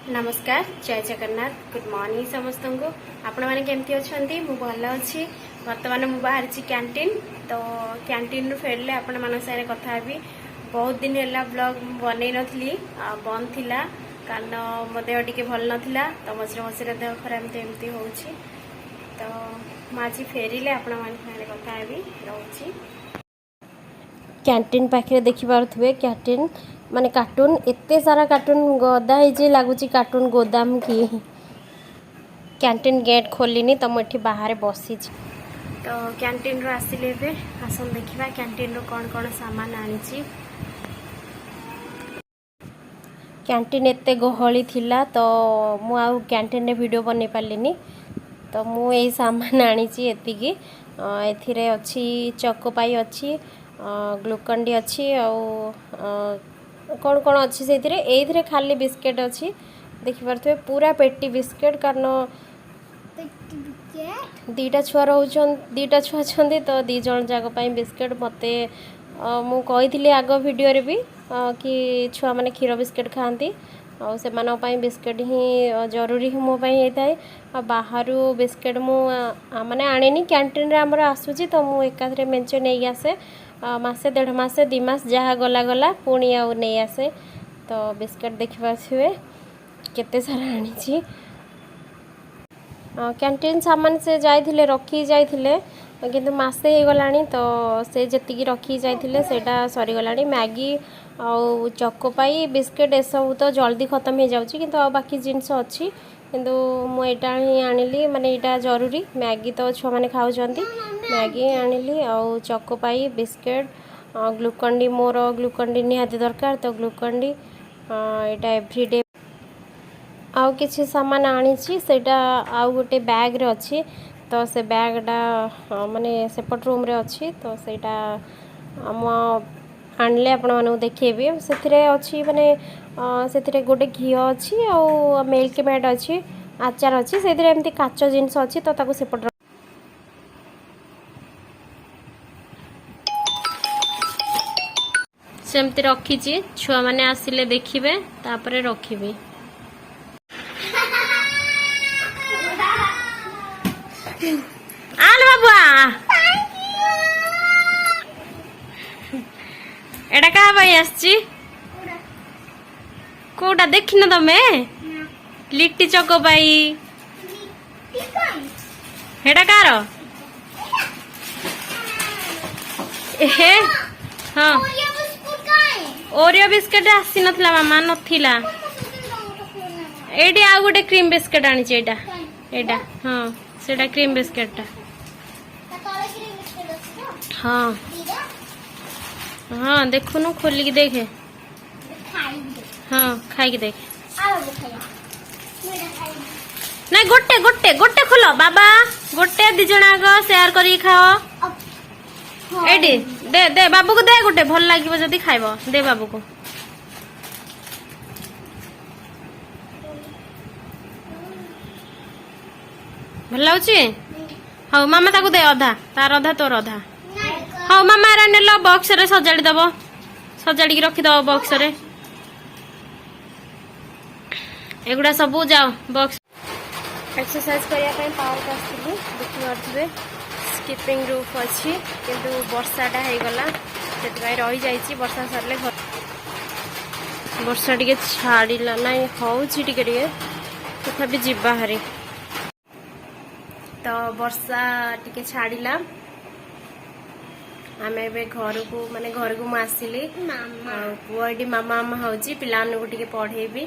नमस्कार जय Jagannath good morning समस्त को आपण मैंने केमती अच्छा मु भल अच्छी बर्तमान मु बाहर कैंटीन तो कैंटीन रु फेरले आपण मान सारे कथा भी बहुत दिन है ब्लॉग बन नी बंद थिला कारण मो देह टी भल नाला तो मझे मझे देह खराब एमती हो तो मुझे फेरिले आपण मैंने कथा भी रोची कैंटीन पाखे देखिपे कैंटीन माने कार्टून एते सारा कार्टून गदा है लगुच कार्टून गोदाम की कैंटीन गेट खोलनी तो मुझे बाहर बसी तो कैंटीन रो आसिले आसन देखा कैंटीन रो कौन कौन सामान आनी कैंटीन एते गहली थिला तो मु आउ कैंटीन रे वीडियो बनै पारलिनी तो मु ए सामान आनी एतिकी एथिरे अछि चकोपाई अछि ग्लूकन डी अच्छी कौन कौन अच्छी से खाली बिस्केट अच्छी देखिपे पूरा पेटी बिस्केट कारण दीटा छुआ दीटा छुआ अच्छा तो दी जन जाक बिस्केट मत मु कही आग वीडियो रे भी कि छुआ मैंने क्षीर बिस्केट खाती से बिस्केट ही जरूरी ही मो होता है बाहर बिस्केट मु माने आने कैंटीन रे आमर आसूची तो मु एकाथरे मेंचे नहीं आसे मासे डेढ़ मासे दी मास जहाँ गला गला पुणी आउ नहीं आसे तो बिस्केट देखिपे केते सारा आनी कैंटीन सामान से जाइथिले रखी जाइथिले किंतु मासे हो गलानी तो से जेतिकी रखी जाइथिले सेटा सरी गलानी मैगी आउ चकोपाई बिस्केट ए सब तो जल्दी खत्म हो जाउची किंतु आ बाकी जिनस अच्छी किंतु मु एटा ही आनिली माने एटा जरूरी मैगी तो छुआ माने खाउचंती मैगी आनिली आउ चकोपाई बिस्केट ग्लूकन डी मोर ग्लूकन डी निहाती दरकार तो ग्लूकन डी एटा एवरीडे आउ किछि सामान आनी सेटा आउ गोटे बैग रे अच्छी तो से बैगटा माने सेपट रूम रे अच्छी तो सेटा आम आणले आपण मानू देखेबी से अच्छी माने से गोटे घी अच्छी आउ मिल्क मेड अच्छी आचार अच्छी से एमती काच जिनस अच्छी तो ताको सेपट सेमती रखी छुआ मैंने आसिले देखिबे तापरे रखिबी आल बाबुआ एटा क्या भाई आसची कोटा देखिन तमे लिट्टी चकोपाई हेटा कार हे हाँ ओरियो बिस्केट आसी नथला मामा नथिला एडी आ गोटे क्रीम बिस्केट आनी एटा एटा हाँ सेटा क्रीम बिस्केट हाँ हाँ देखुनु खोलिक देखे हाँ खाई देख नहीं गोटे गोटे गोटे खोल बाबा गोटे दी जण आग शेयर करी खाओ एडी दे दे बाबू को दे गोटे भल लागिवो जदी खाइबो दे बाबू को भल लाउची हाँ मामा ताको दे अधा तार अधा तोर अधा हाँ मामा एरा नेलो बॉक्स रे सजाड़ी दबो सजाड़ी रखी दबो बॉक्स रे एगुड़ा सब जाओ बॉक्स एक्सरसाइज करिया पई पार्क आसिली देखि परथिबे स्किपिंग रूफ अच्छी किंतु वर्षाटा हो गला से रही जाइए वर्षा सरले वर्षा टी छाड़ा ना हूँ तथापि जीवा हारी तो वर्षा टी छाड़ा आम ए घर को माने घर को मुझे पुआ ये मामा मामा हूँ पिला पढ़ेबी